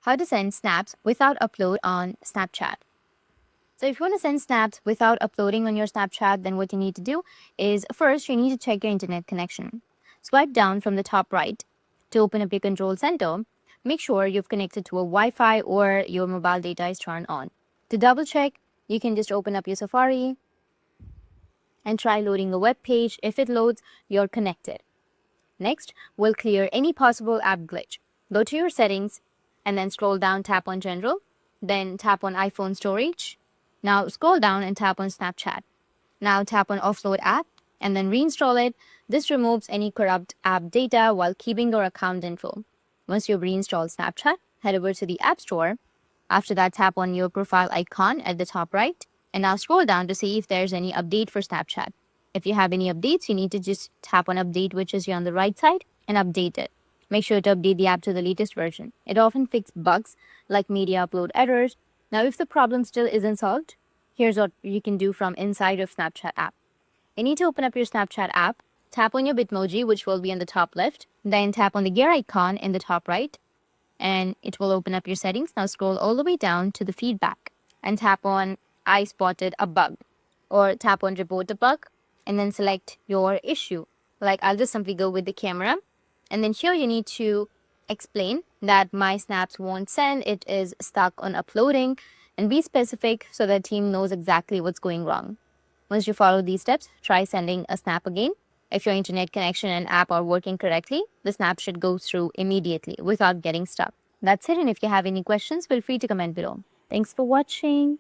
How to send snaps without upload on Snapchat. So if you want to send snaps without uploading on your Snapchat, then what you need to do is first you need to check your internet connection. Swipe down from the top right to open up your control center. Make sure you've connected to a Wi-Fi or your mobile data is turned on. To double check, you can just open up your Safari and try loading a web page. If it loads, you're connected. Next, we'll clear any possible app glitch. Go to your settings and then scroll down, tap on General, then tap on iPhone storage. Now scroll down and tap on Snapchat. Now tap on Offload app and then reinstall it. This removes any corrupt app data while keeping your account info. Once you've reinstalled Snapchat, head over to the App Store. After that, tap on your profile icon at the top right and now scroll down to see if there's any update for Snapchat. If you have any updates, you need to just tap on update, which is here on the right side, and update it. Make sure to update the app to the latest version. It often fixes bugs like media upload errors. Now, if the problem still isn't solved, here's what you can do from inside of Snapchat app. You need to open up your Snapchat app, tap on your Bitmoji, which will be on the top left, then tap on the gear icon in the top right, and it will open up your settings. Now scroll all the way down to the feedback and tap on I spotted a bug, or tap on report a bug and then select your issue. Like I'll just simply go with the camera, and then here you need to explain that my snaps won't send, it is stuck on uploading, and be specific so the team knows exactly what's going wrong. Once you follow these steps, try sending a snap again. If your internet connection and app are working correctly, the snap should go through immediately without getting stuck. That's it, and if you have any questions, feel free to comment below. Thanks for watching.